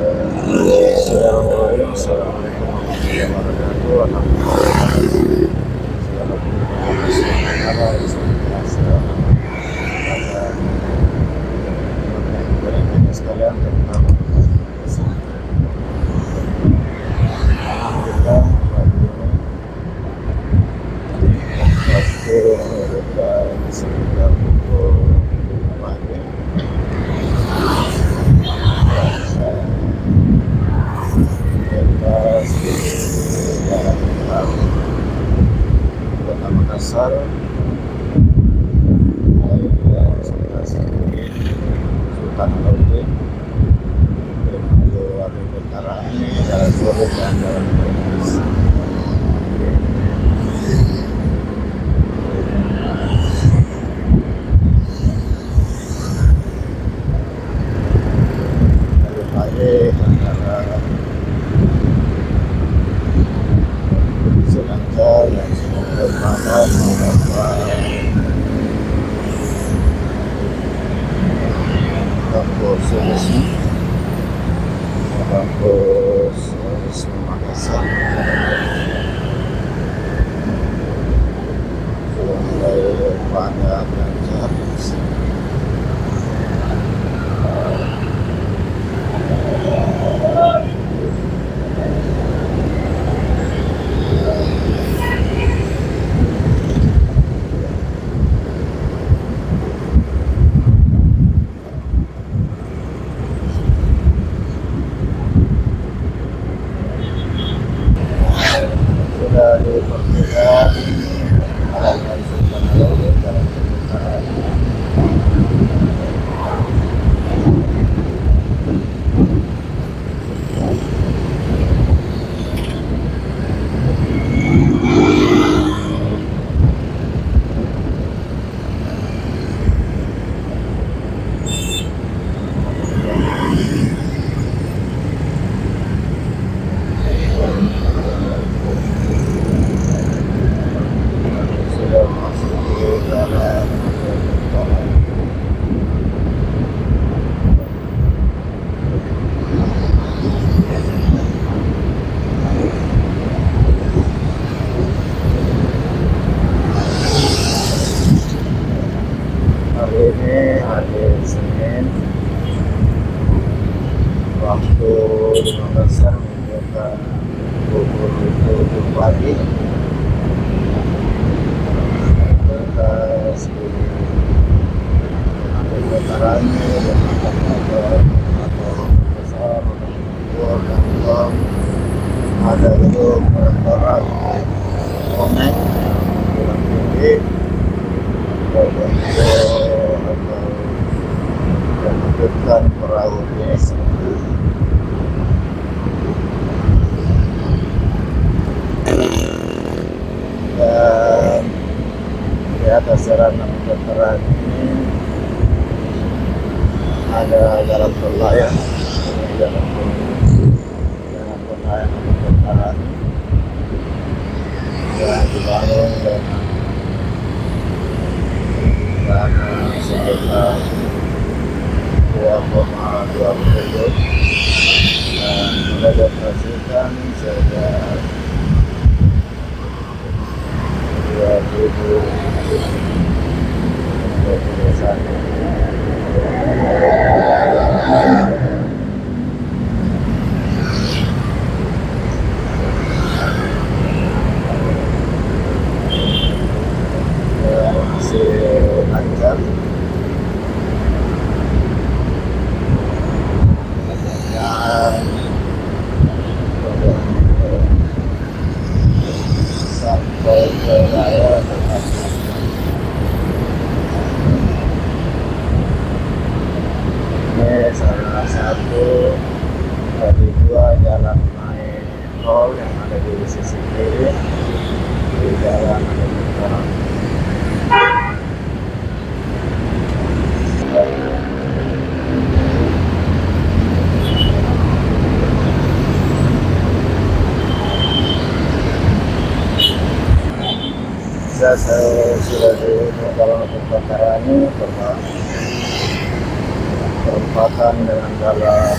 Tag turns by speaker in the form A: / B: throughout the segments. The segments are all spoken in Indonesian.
A: Assalamualaikum warahmatullahi wabarakatuh. Alhamdulillah segala puji Allah senantiasa pada kita sekalian terutama alhamdulillah pagi ini waktu mereka sekitar pukul 7 pagi lintas di Jalan Utama Kota Makassar dari sebelah sini Sultan Alauddin menuju Waduk Utara ini jalan lurus dan jalan lintas dari pagi antara lancar dan semoga bermanfaat kampus resmi Makassar sudah mulai padat lancar. Sudah diperkirakan Jalan Sultan Alauddin Jalan Utara sudah masuk ke jalan utama. Hari ini hari Senin waktu di Makassar menunjukkan pukul 7 pagi lintas di Waduk Utara ini dengan motor besar, motor kantong, ada gedung restoran Komek Bilang Tinggi atau menunjukkan perahu biasa. Dan di atas sarana veteran ini ada jalan tol layang, jalan tol layang veteran yang dibangun dengan dana sekitar 2,2 triliun dan sudah dioperasikan sejak 2021. Masih lancar dan sampai ke raya ini salah satu dari dua jalan naik tol yang ada di sisi kiri di jalan ada di utara. Saya sudah di dalam kebakaran ini berempatan dengan jalan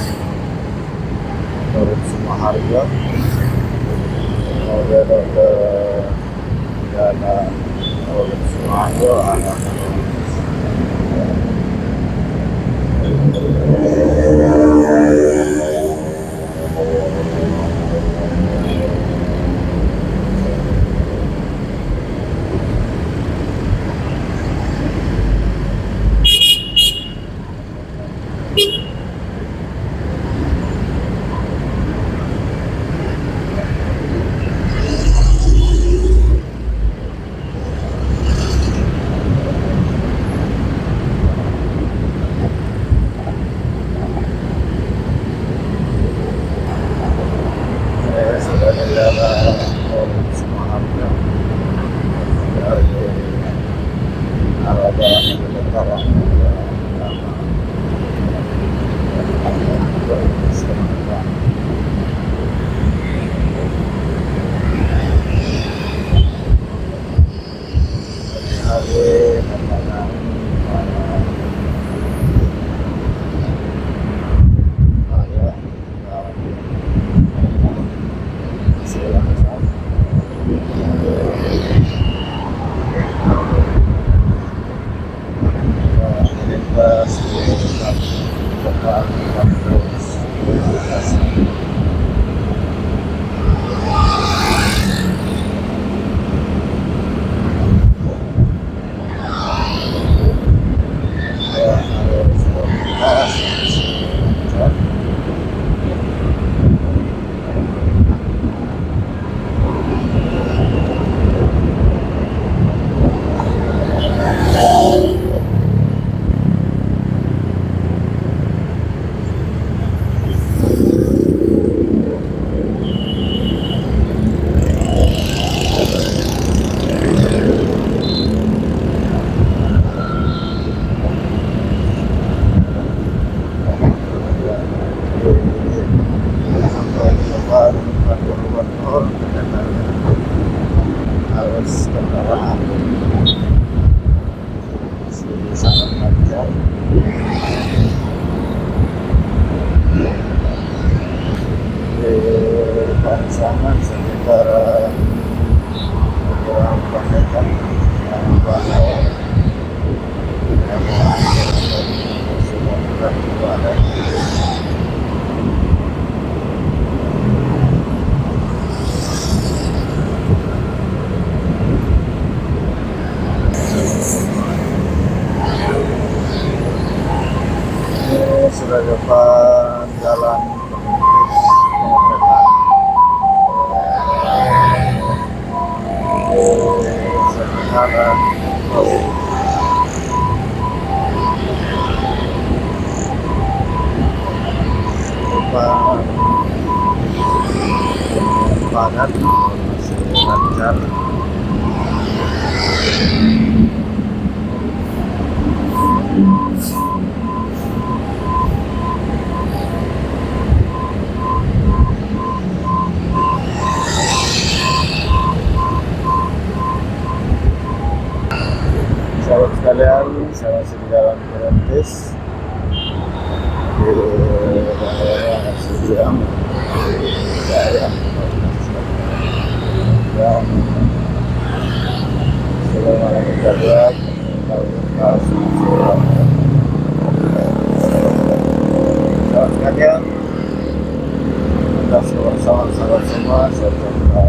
A: Urip Sumaharjo, kemudian ke Jalan Urip Sumaharjo, anak saya sudah di Jalan Urip Sumaharjo dari arah Jalan Utara. Hari pemandangan raya silakan melintas di depan kampus universitas. Harus kendaraan sangat lancar. Di depan sana sekitar kurang panekan yang banyak yang sudah ada. Sudah depan jalan sekarang depan padat masih lancar. Sahabat sekalian, saya masih di Jalan Perintis di daerah Sejam, daerah dan sebagaimana kita lihat sahabat sekalian, kita bersama-sama semua serta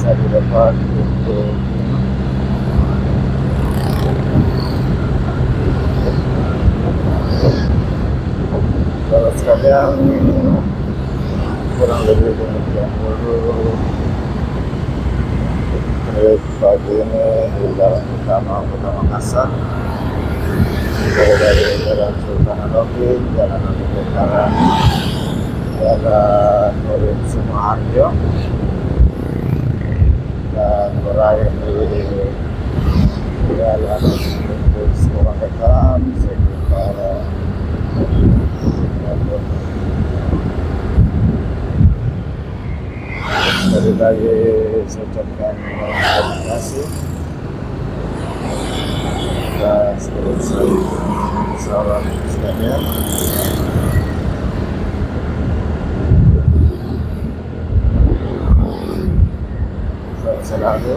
A: di depan untuk kalau sekalian kurang lebih demikian dulu Baik, pagi ini di Jalan Utama Kota Makassar, dari Jalan Sultan Hasanuddin, Jalan Ali Bekaran, Jalan Urip Sumoharjo, dan berakhir di Jalan Semarang Dekat sekitar sekali lagi saya ucapkan terima kasih dan selesai salam sekalian. Selalu